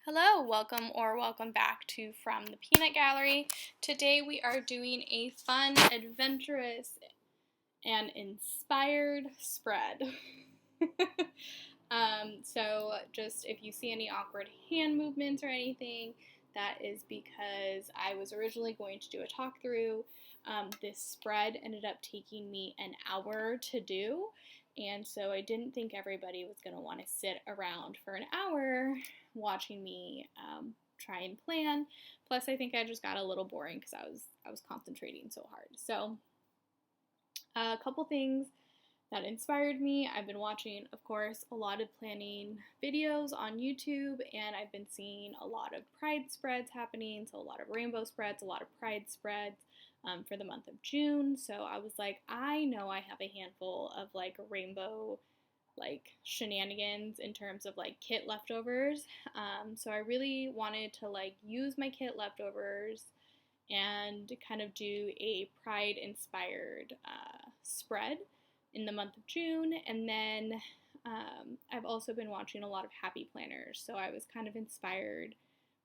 Hello, welcome back to From the Peanut Gallery. Today we are doing a fun, adventurous, and inspired spread. So just if you see any awkward hand movements or anything, that is because I was originally going to do a talk through. This spread ended up taking me an hour to do, and so I didn't think everybody was going to want to sit around for an hour watching me try and plan. Plus, I think I just got a little boring because I was concentrating so hard. So, a couple things that inspired me. I've been watching, of course, a lot of planning videos on YouTube, and I've been seeing a lot of pride spreads happening, so a lot of rainbow spreads, a lot of pride spreads for the month of June. So I was like, I know I have a handful of like rainbow like shenanigans in terms of like kit leftovers. So I really wanted to like use my kit leftovers and kind of do a pride inspired spread in the month of June. And then I've also been watching a lot of happy planners, so I was kind of inspired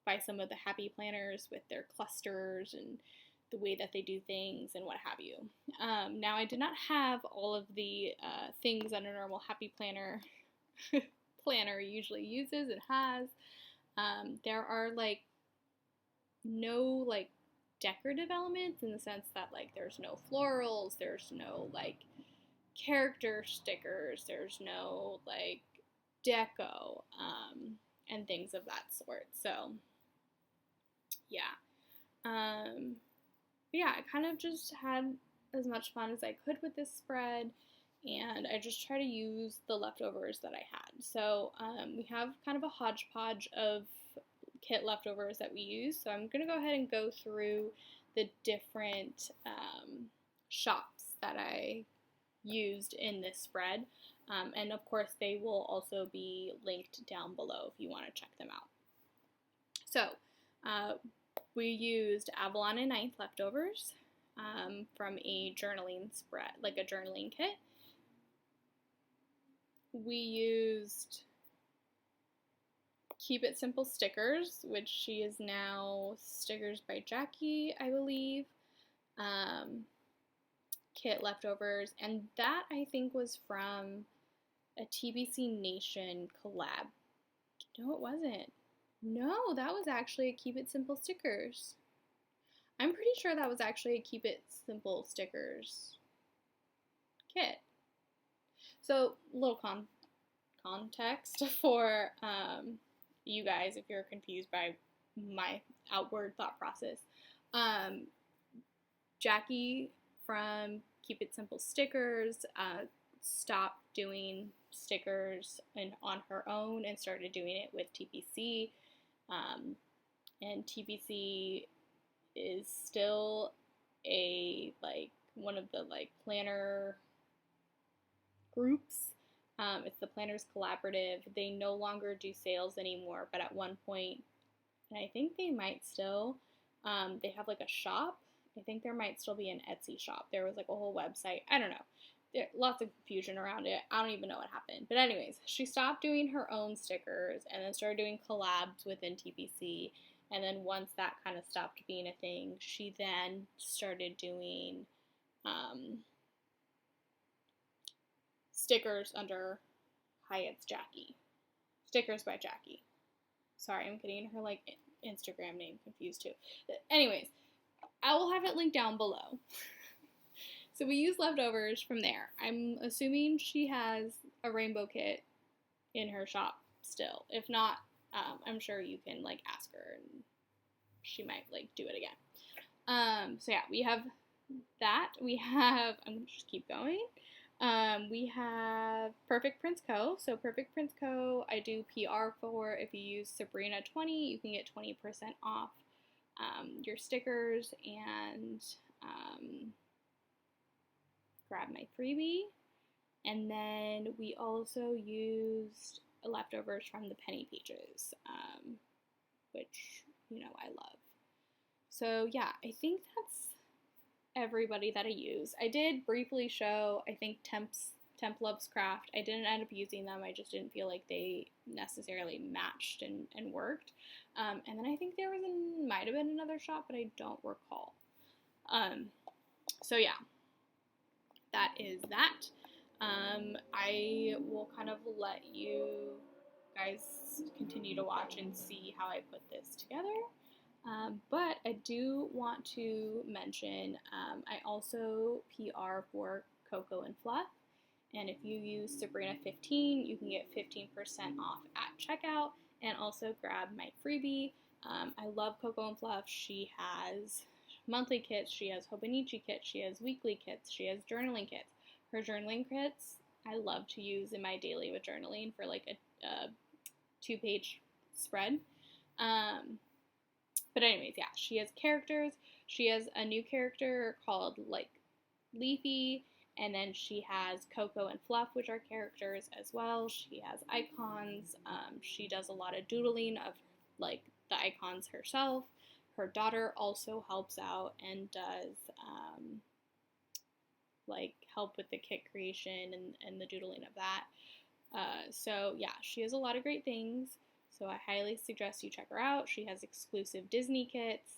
by some of the happy planners with their clusters and the way that they do things and what have you. Now, I did not have all of the things that a normal happy planner usually uses and has. There are like no like decorative elements in the sense that like there's no florals, there's no like character stickers, there's no like deco and things of that sort. So yeah. Yeah, I kind of just had as much fun as I could with this spread, and I just try to use the leftovers that I had. So we have kind of a hodgepodge of kit leftovers that we use, so I'm going to go ahead and go through the different shops that I used in this spread, and of course they will also be linked down below if you want to check them out. So we used Avalon and Ninth leftovers from a journaling spread, like a journaling kit. We used Keep It Simple stickers, which she is now Stickers by Jackie, I believe. Kit leftovers, and that I think was from a TBC Nation collab. No, it wasn't. No, that was actually a Keep It Simple stickers. I'm pretty sure that was actually a Keep It Simple stickers kit. So, little context for you guys if you're confused by my outward thought process. Jackie from Keep It Simple stickers stopped doing stickers on her own and started doing it with TBC. And TBC is still a like one of the like planner groups. It's the Planners Collaborative. They no longer do sales anymore, but at one point, and I think they might still, they have like a shop. I think there might still be an Etsy shop. There was like a whole website. I don't know. Lots of confusion around it. I don't even know what happened. But anyways, she stopped doing her own stickers and then started doing collabs within TPC. And then once that kind of stopped being a thing, she then started doing stickers under Hi, It's Jackie. Stickers by Jackie. Sorry, I'm getting her like Instagram name confused too. Anyways, I will have it linked down below. So we use leftovers from there. I'm assuming she has a rainbow kit in her shop still. If not, I'm sure you can like ask her and she might like do it again. So yeah, we have that. We have, I'm gonna just keep going. We have Perfect Prince Co. So Perfect Prince Co. I do PR for. If you use Sabrina20, you can get 20% off your stickers and grab my freebie. And then we also used leftovers from the penny pages, which, you know, I love. So yeah, I think that's everybody that I use. I did briefly show, I think, Temp's Temp Loves Craft. I didn't end up using them. I just didn't feel like they necessarily matched and worked. And then I think there might have been another shop, but I don't recall. So yeah, that is that. I will kind of let you guys continue to watch and see how I put this together. But I do want to mention, I also PR for Cocoa and Fluff. And if you use Sabrina15, you can get 15% off at checkout and also grab my freebie. I love Cocoa and Fluff. She has monthly kits, she has Hobonichi kits, she has weekly kits, she has journaling kits. Her journaling kits I love to use in my daily with journaling for like a 2-page spread. But anyways, yeah, she has characters. She has a new character called like Leafy, and then she has Cocoa and Fluff, which are characters as well. She has icons. She does a lot of doodling of like the icons herself. Her daughter also helps out and does like help with the kit creation and the doodling of that. So yeah, she has a lot of great things. So I highly suggest you check her out. She has exclusive Disney kits,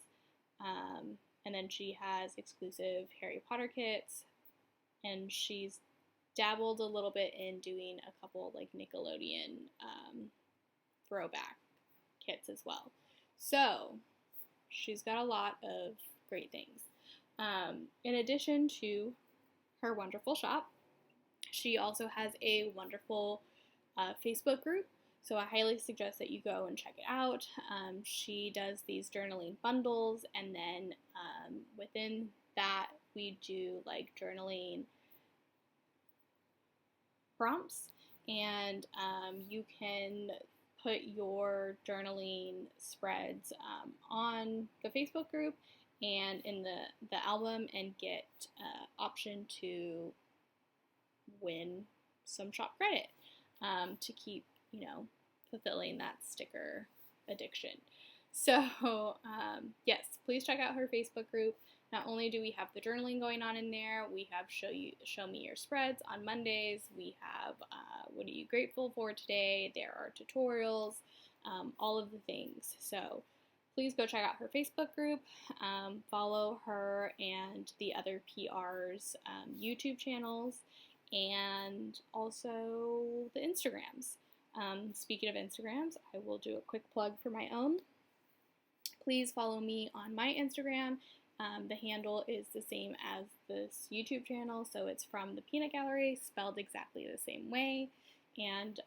and then she has exclusive Harry Potter kits, and she's dabbled a little bit in doing a couple like Nickelodeon throwback kits as well. So she's got a lot of great things. In addition to her wonderful shop, she also has a wonderful Facebook group. So I highly suggest that you go and check it out. She does these journaling bundles, and then within that we do like journaling prompts, and you can put your journaling spreads on the Facebook group and in the album and get option to win some shop credit to keep, fulfilling that sticker addiction. So, yes, please check out her Facebook group. Not only do we have the journaling going on in there, we have show me your spreads on Mondays. We have what are you grateful for today? There are tutorials, all of the things. So please go check out her Facebook group, follow her and the other PR's YouTube channels, and also the Instagrams. Speaking of Instagrams, I will do a quick plug for my own. Please follow me on my Instagram. The handle is the same as this YouTube channel, so it's From the Peanut Gallery, spelled exactly the same way. And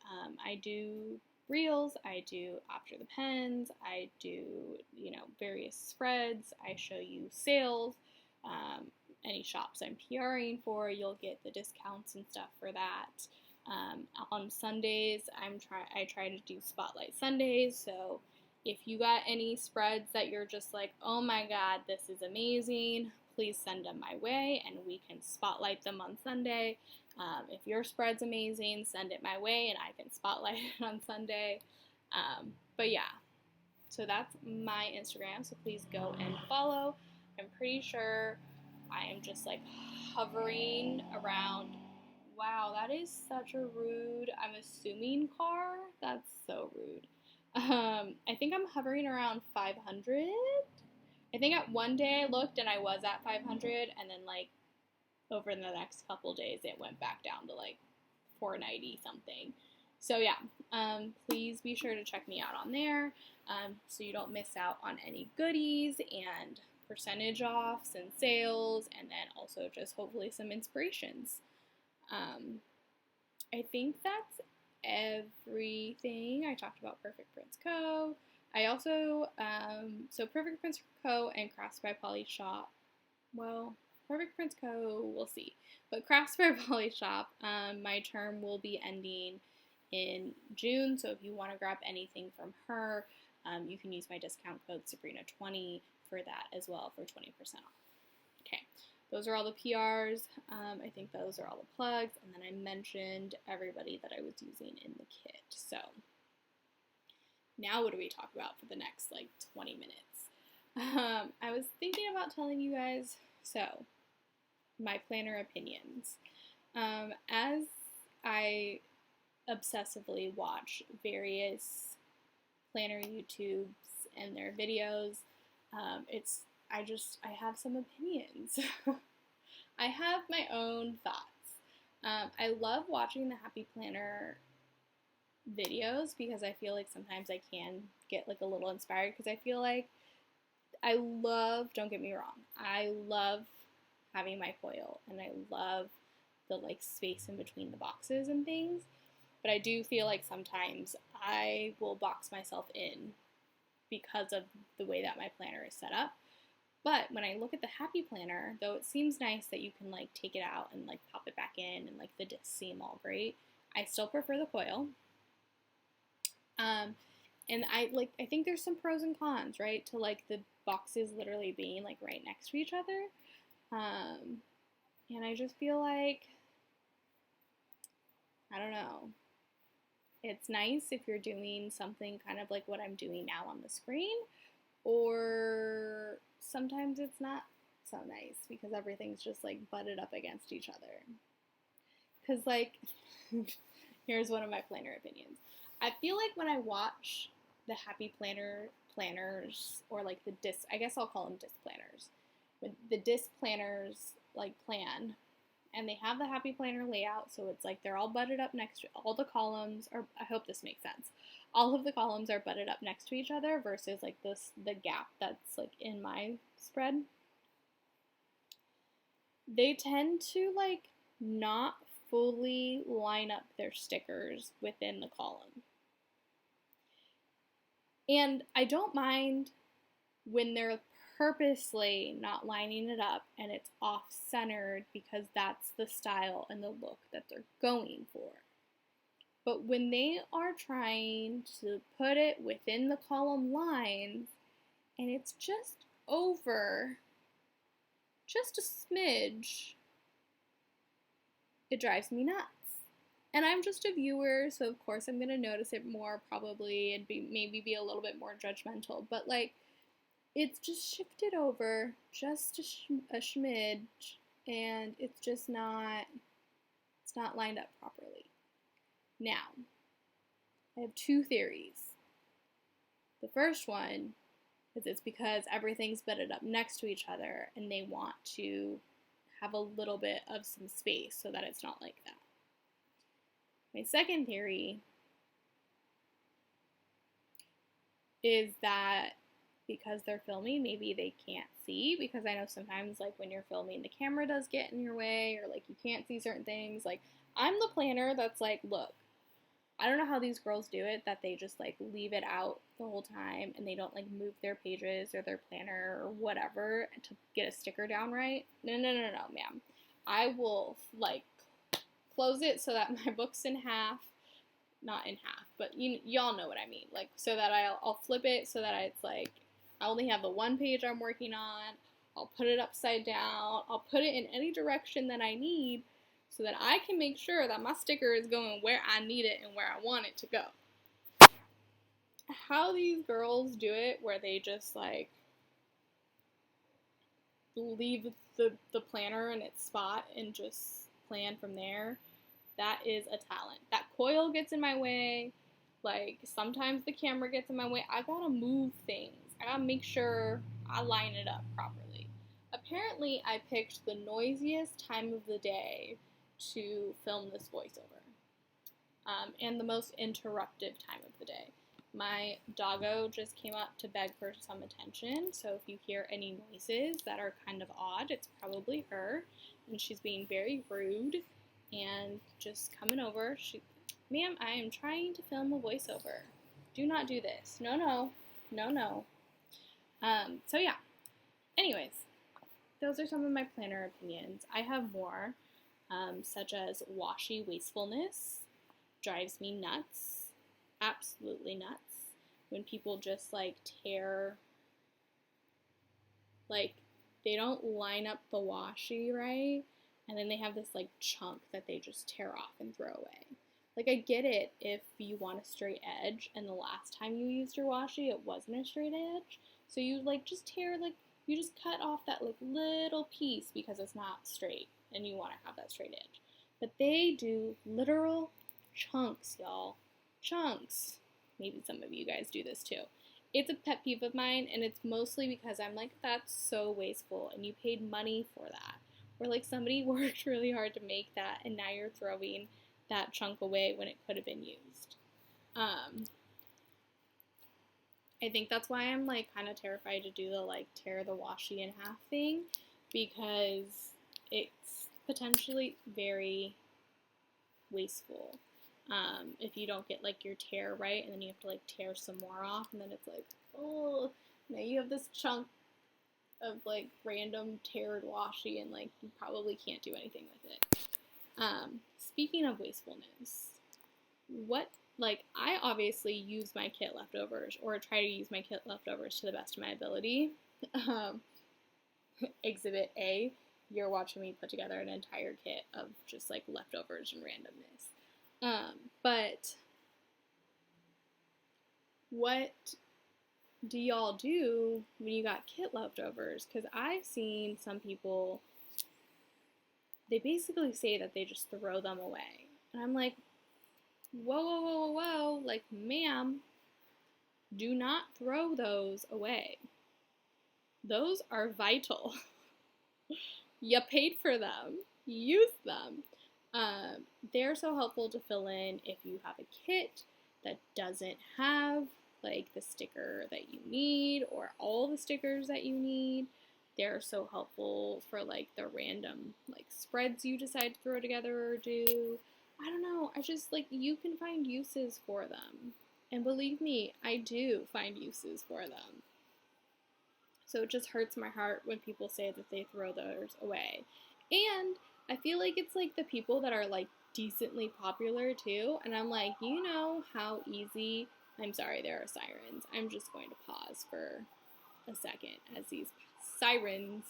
I do reels, I do After the Pens, I do, various spreads, I show you sales, any shops I'm PRing for, you'll get the discounts and stuff for that. On Sundays, I try to do Spotlight Sundays, so if you got any spreads that you're just like, oh my god, this is amazing, please send them my way and we can spotlight them on Sunday. If your spread's amazing, send it my way and I can spotlight it on Sunday. But yeah, so that's my Instagram, so please go and follow. I'm pretty sure I am just like hovering around. Wow, that is such a rude, I'm assuming, car. That's so rude. I think I'm hovering around 500. I think at one day I looked and I was at 500, and then like over the next couple days it went back down to like 490 something. So yeah, please be sure to check me out on there so you don't miss out on any goodies and percentage offs and sales, and then also just hopefully some inspirations. I think that's everything. I talked about Perfect Prince Co. I also, so Perfect Prince Co. and Crafts by Polly Shop. Well, Perfect Prince Co. we'll see. But Crafts by Polly Shop, my term will be ending in June. So if you want to grab anything from her, you can use my discount code Sabrina20 for that as well for 20% off. Okay. Those are all the PRs. I think those are all the plugs. And then I mentioned everybody that I was using in the kit. So now what do we talk about for the next like 20 minutes? I was thinking about telling you guys, so my planner opinions. As I obsessively watch various planner YouTubes and their videos. I have some opinions. I have my own thoughts. I love watching the Happy Planner videos because I feel like sometimes I can get like a little inspired because I feel like don't get me wrong, I love having my foil and I love the like space in between the boxes and things, but I do feel like sometimes I will box myself in because of the way that my planner is set up. But when I look at the Happy Planner, though it seems nice that you can like take it out and like pop it back in and like the discs seem all great, I still prefer the coil. And I think there's some pros and cons, right? To like the boxes literally being like right next to each other. And I just feel like, I don't know. It's nice if you're doing something kind of like what I'm doing now on the screen, or sometimes it's not so nice because everything's just like butted up against each other. Because like, here's one of my planner opinions. I feel like when I watch the Happy planners, or like the disc, I guess I'll call them disc planners. When the disc planners like plan, and they have the Happy Planner layout, so it's like they're all butted up next to all the columns, or I hope this makes sense. All of the columns are butted up next to each other versus like the gap that's like in my spread. They tend to like not fully line up their stickers within the column. And I don't mind when they're purposely not lining it up and it's off-centered because that's the style and the look that they're going for. But when they are trying to put it within the column lines and it's just over just a smidge, it drives me nuts. And I'm just a viewer, so of course I'm going to notice it more probably and maybe be a little bit more judgmental. But like, it's just shifted over just a smidge, and it's just not, it's not lined up properly. Now, I have two theories. The first one is it's because everything's bedded up next to each other and they want to have a little bit of some space so that it's not like that. My second theory is that because they're filming, maybe they can't see, because I know sometimes like when you're filming the camera does get in your way, or like you can't see certain things. Like, I'm the planner that's like, look, I don't know how these girls do it, that they just like leave it out the whole time and they don't like move their pages or their planner or whatever to get a sticker down right. No, ma'am. I will like close it so that my book's in half, not in half, but y'all know what I mean. Like, so that I'll flip it so that it's like, I only have the one page I'm working on. I'll put it upside down. I'll put it in any direction that I need so that I can make sure that my sticker is going where I need it and where I want it to go. How these girls do it, where they just like leave the planner in its spot and just plan from there, that is a talent. That coil gets in my way. Like, sometimes the camera gets in my way. I gotta move things. I gotta make sure I line it up properly. Apparently, I picked the noisiest time of the day to film this voiceover, and the most interruptive time of the day. My doggo just came up to beg for some attention, so if you hear any noises that are kind of odd, it's probably her, and she's being very rude and just coming over. Ma'am, I am trying to film a voiceover. Do not do this. No. So yeah. Anyways, those are some of my planner opinions. I have more, such as washi wastefulness. Drives me nuts. Absolutely nuts. When people just like tear, like they don't line up the washi right, and then they have this like chunk that they just tear off and throw away. Like, I get it if you want a straight edge and the last time you used your washi it wasn't a straight edge, so you like just tear, like you just cut off that like little piece because it's not straight and you want to have that straight edge. but they do literal chunks, y'all. Chunks. Maybe some of you guys do this too. It's a pet peeve of mine, and it's mostly because I'm like, that's so wasteful, and you paid money for that. Or like somebody worked really hard to make that, and now you're throwing that chunk away when it could have been used. I think that's why I'm like kind of terrified to do the like tear the washi in half thing, because it's potentially very wasteful. If you don't get like your tear right, and then you have to like tear some more off, and then it's like, oh, now you have this chunk of like random teared washi, and like you probably can't do anything with it. Speaking of wastefulness, I obviously use my kit leftovers, or try to use my kit leftovers to the best of my ability. Exhibit A, you're watching me put together an entire kit of just like leftovers and randomness. But what do y'all do when you got kit leftovers? Because I've seen some people, they basically say that they just throw them away. And I'm like, whoa, like, ma'am, do not throw those away. Those are vital. You paid for them. Use them. They're so helpful to fill in if you have a kit that doesn't have like the sticker that you need or all the stickers that you need. They're so helpful for like the random like spreads you decide to throw together or do. I don't know, I just like, you can find uses for them. And believe me, I do find uses for them. So it just hurts my heart when people say that they throw theirs away. And I feel like it's like the people that are like decently popular too. And I'm like, you know how easy, I'm sorry, there are sirens. I'm just going to pause for a second as these sirens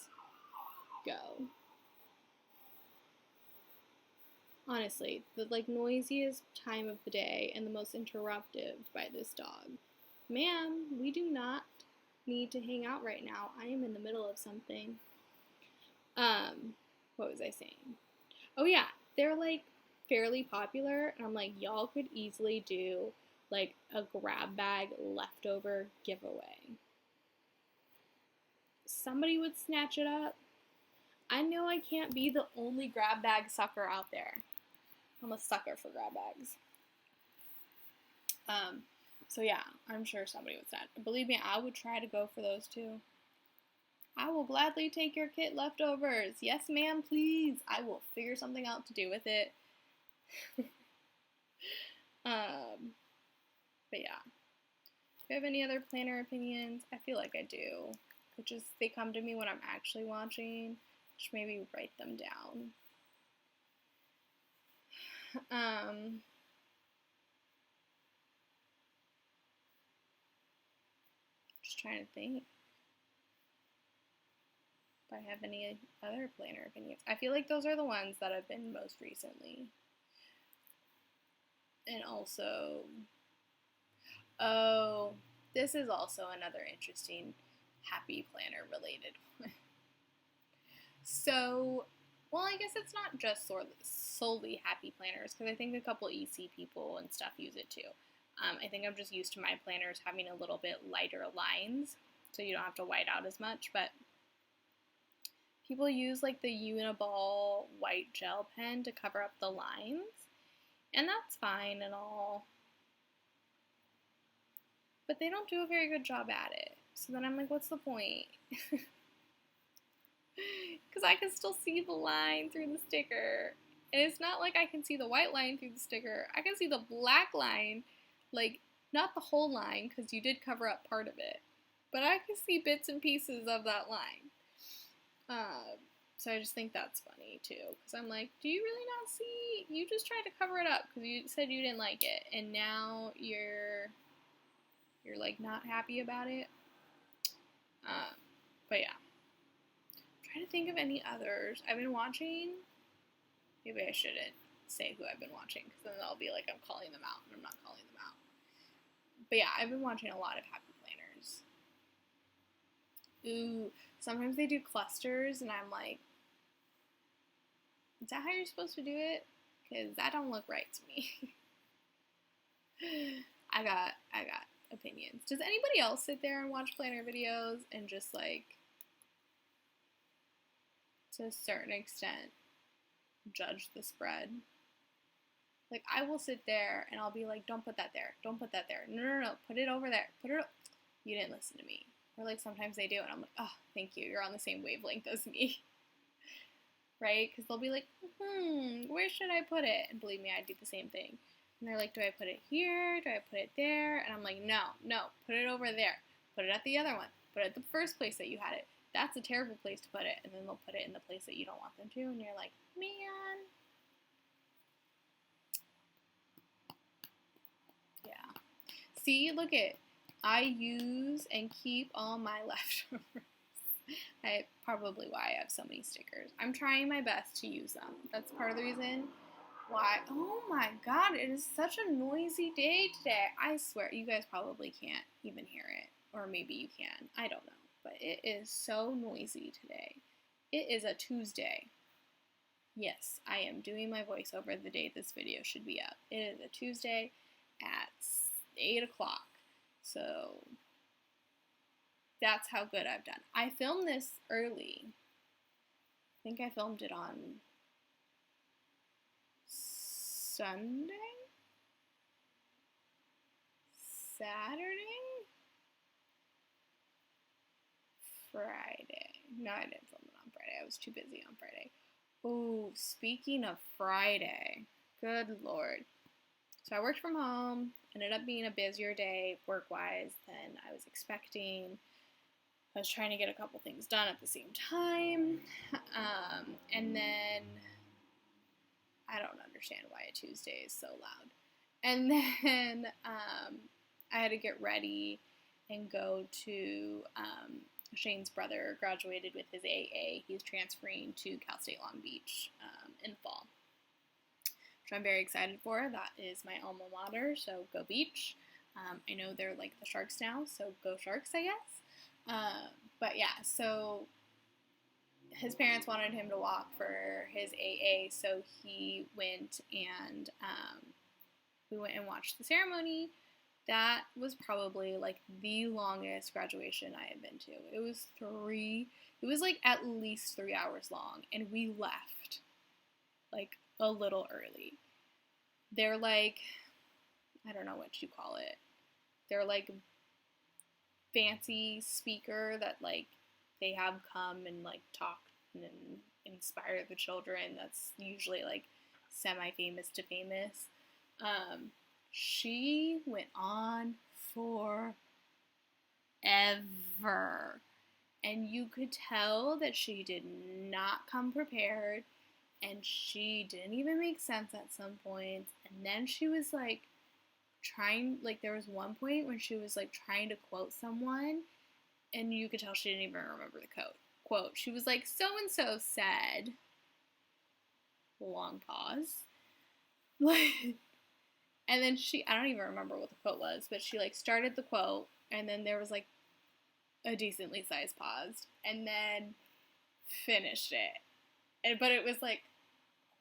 go. Honestly, the like noisiest time of the day and the most interruptive by this dog. Ma'am, we do not need to hang out right now. I am in the middle of something. What was I saying? Oh yeah, they're like fairly popular, and I'm like, y'all could easily do like a grab bag leftover giveaway. Somebody would snatch it up. I know I can't be the only grab bag sucker out there. I'm a sucker for grab bags. So yeah, I'm sure somebody would snatch. Believe me, I would try to go for those too. I will gladly take your kit leftovers. Yes, ma'am, please. I will figure something out to do with it. But yeah. Do you have any other planner opinions? I feel like I do. They come to me when I'm actually watching. Just maybe write them down. Just trying to think if I have any other planner opinions. I feel like those are the ones that have been most recently. And also, oh, this is also another interesting happy planner related one. So, well, I guess it's not just solely happy planners, because I think a couple EC people and stuff use it too. I think I'm just used to my planners having a little bit lighter lines, so you don't have to white out as much, but people use like the Uniball white gel pen to cover up the lines, and that's fine and all, but they don't do a very good job at it. So then I'm like, what's the point? Because I can still see the line through the sticker. And it's not like I can see the white line through the sticker. I can see the black line, like, not the whole line, because you did cover up part of it. But I can see bits and pieces of that line. So I just think that's funny, too. Because I'm like, do you really not see? You just tried to cover it up because you said you didn't like it. And now you're like, not happy about it. But yeah. Trying to think of any others. I've been watching. Maybe I shouldn't say who I've been watching, because then I'll be like I'm calling them out, and I'm not calling them out. But yeah, I've been watching a lot of happy planners. Ooh, sometimes they do clusters, and I'm like, is that how you're supposed to do it? because that don't look right to me. I got opinions. Does anybody else sit there and watch planner videos and just like, to a certain extent, judge the spread? Like, I will sit there and I'll be like, don't put that there. Don't put that there. No. Put it over there. You didn't listen to me. Or like sometimes they do and I'm like, oh, thank you. You're on the same wavelength as me. Right? Because they'll be like, where should I put it? And believe me, I do the same thing. And they're like, do I put it here? Do I put it there? And I'm like, no, put it over there. Put it at the other one. Put it at the first place that you had it. That's a terrible place to put it. And then they'll put it in the place that you don't want them to. And you're like, man. Yeah. See, look it. I use and keep all my leftovers. Probably why I have so many stickers. I'm trying my best to use them. That's part of the reason why. Oh my god, it is such a noisy day today. I swear, you guys probably can't even hear it. Or maybe you can. I don't know. But it is so noisy today. It is a Tuesday. Yes, I am doing my voiceover the day this video should be up. It is a Tuesday at 8 o'clock. So that's how good I've done. I filmed this early. I think I filmed it on Sunday? Saturday? Friday. No, I didn't film it on Friday. I was too busy on Friday. Oh, speaking of Friday, good Lord. So I worked from home. Ended up being a busier day work-wise than I was expecting. I was trying to get a couple things done at the same time. And then I don't understand why a Tuesday is so loud. And then I had to get ready and go to Shane's brother graduated with his AA. He's transferring to Cal State Long Beach in the fall, which I'm very excited for. That is my alma mater, so go Beach. I know they're like the Sharks now, so go Sharks, I guess. But yeah, so his parents wanted him to walk for his AA, so he went and we went and watched the ceremony. That was probably like the longest graduation I have been to. It was like at least 3 hours long, and we left like a little early. They're like, I don't know what you call it. They're like fancy speaker that like they have come and like talk and inspire the children. That's usually like semi-famous to famous. She went on forever. And you could tell that she did not come prepared. And she didn't even make sense at some points. And then she was like there was one point when she was like trying to quote someone. And you could tell she didn't even remember the quote. She was like, so-and-so said, long pause. And then I don't even remember what the quote was, but she like started the quote, and then there was like a decently sized pause, and then finished it. But it was like,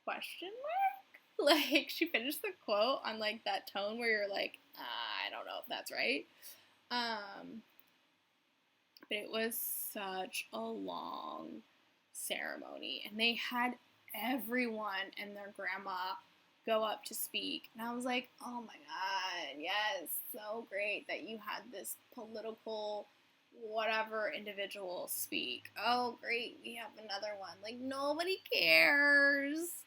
question mark? Like, she finished the quote on like that tone where you're like, I don't know if that's right. But it was such a long ceremony, and they had everyone and their grandma go up to speak, and I was like, oh my god, yes, so great that you had this political whatever individual speak. Oh great, we have another one. Like, nobody cares,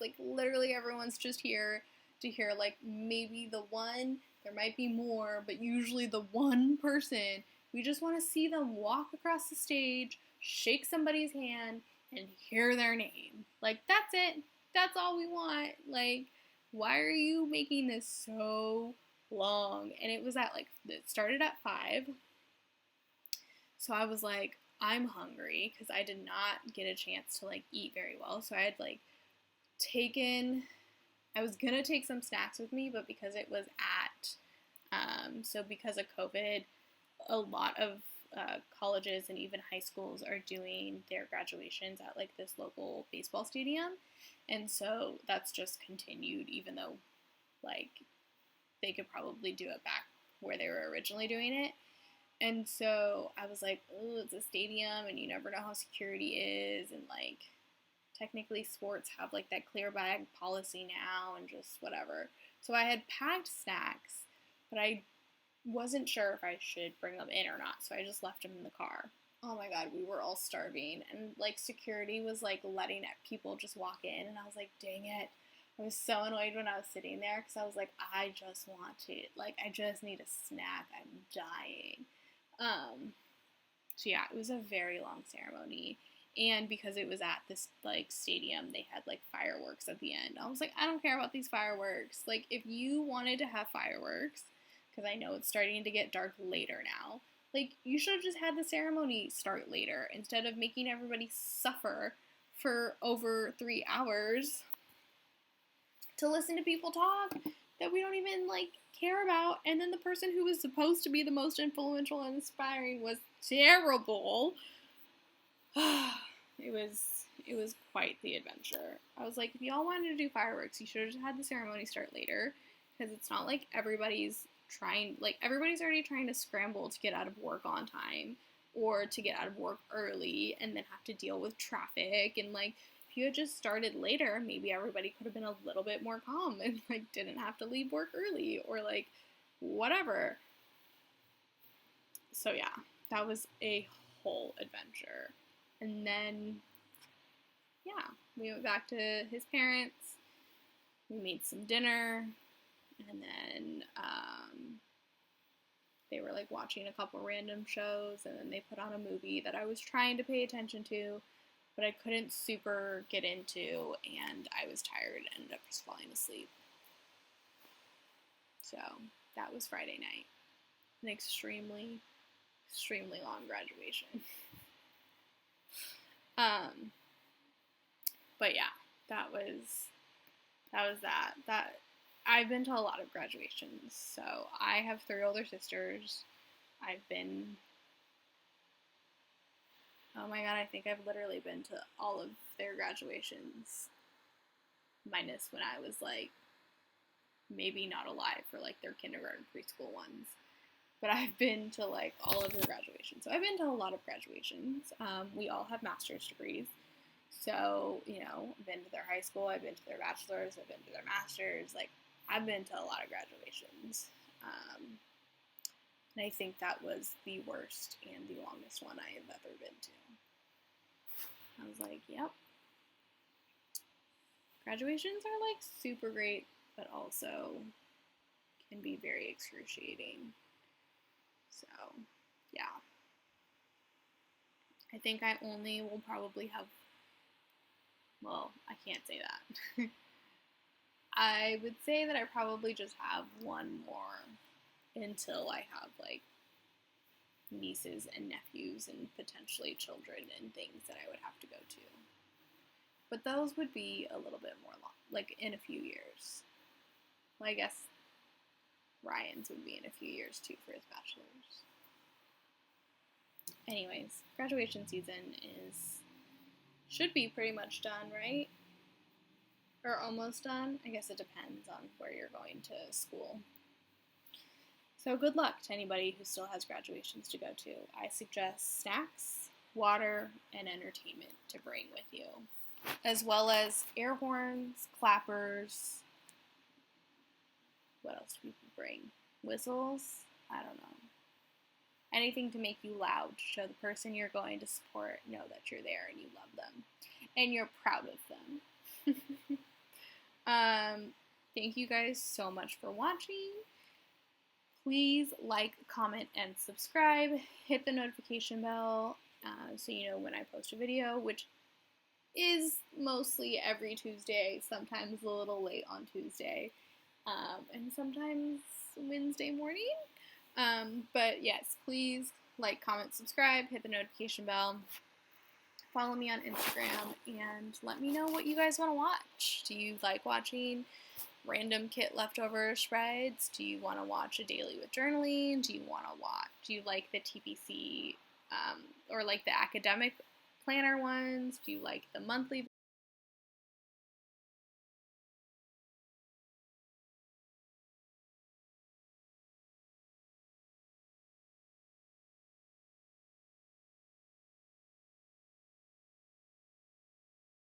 like literally everyone's just here to hear like maybe the one, there might be more, but usually the one person. We just want to see them walk across the stage, shake somebody's hand, and hear their name. Like, that's it. That's all we want. Like, why are you making this so long? And it started at 5. So I was like, I'm hungry because I did not get a chance to like eat very well. So I had like I was gonna take some snacks with me, but because it was because of COVID, a lot of colleges and even high schools are doing their graduations at like this local baseball stadium, and so that's just continued, even though like they could probably do it back where they were originally doing it. And so I was like, oh, it's a stadium and you never know how security is, and like technically sports have like that clear bag policy now and just whatever. So I had packed snacks, but I wasn't sure if I should bring them in or not, so I just left them in the car. Oh my god, we were all starving, and like security was like letting people just walk in, and I was like, dang it. I was so annoyed when I was sitting there because I was like, I just want to, like, I just need a snack. I'm dying. So yeah, it was a very long ceremony, and because it was at this like stadium, they had like fireworks at the end. I was like, I don't care about these fireworks. Like, if you wanted to have fireworks, because I know it's starting to get dark later now, like, you should have just had the ceremony start later instead of making everybody suffer for over 3 hours to listen to people talk that we don't even like care about, and then the person who was supposed to be the most influential and inspiring was terrible. It was quite the adventure. I was like, if y'all wanted to do fireworks, you should have just had the ceremony start later, because it's not like everybody's already trying to scramble to get out of work on time or to get out of work early and then have to deal with traffic, and like, if you had just started later, maybe everybody could have been a little bit more calm and like didn't have to leave work early or like whatever. So yeah, that was a whole adventure. And then yeah, we went back to his parents, we made some dinner, and then they were like watching a couple random shows, and then they put on a movie that I was trying to pay attention to, but I couldn't super get into, and I was tired and ended up just falling asleep. So that was Friday night. An extremely, extremely long graduation. But yeah, that was that. I've been to a lot of graduations. So I have 3 older sisters. Oh my god, I think I've literally been to all of their graduations, minus when I was like maybe not alive for like their kindergarten, preschool ones. But I've been to like all of their graduations. So I've been to a lot of graduations. We all have master's degrees. So, you know, I've been to their high school, I've been to their bachelor's, I've been to their master's. Like, I've been to a lot of graduations. And I think that was the worst and the longest one I have ever been to. I was like, yep. Graduations are like super great, but also can be very excruciating. So, yeah. I think I only will probably have, well, I can't say that. I would say that I probably just have one more until I have, like, nieces and nephews and potentially children and things that I would have to go to. But those would be a little bit more long, like, in a few years. Well, I guess Ryan's would be in a few years, too, for his bachelor's. Anyways, graduation season should be pretty much done, right? Or almost done. I guess it depends on where you're going to school. So good luck to anybody who still has graduations to go to. I suggest snacks, water, and entertainment to bring with you, as well as air horns, clappers. What else do people bring? Whistles? I don't know. Anything to make you loud, to show the person you're going to support know that you're there and you love them and you're proud of them. Thank you guys so much for watching. Please like, comment, and subscribe. Hit the notification bell so you know when I post a video, which is mostly every Tuesday, sometimes a little late on Tuesday, and sometimes Wednesday morning. But yes, please like, comment, subscribe, hit the notification bell, follow me on Instagram, and let me know what you guys want to watch. Do you like watching random kit leftover spreads? Do you want to watch a daily with journaling? Do you like the TPC or like the academic planner ones? Do you like the monthly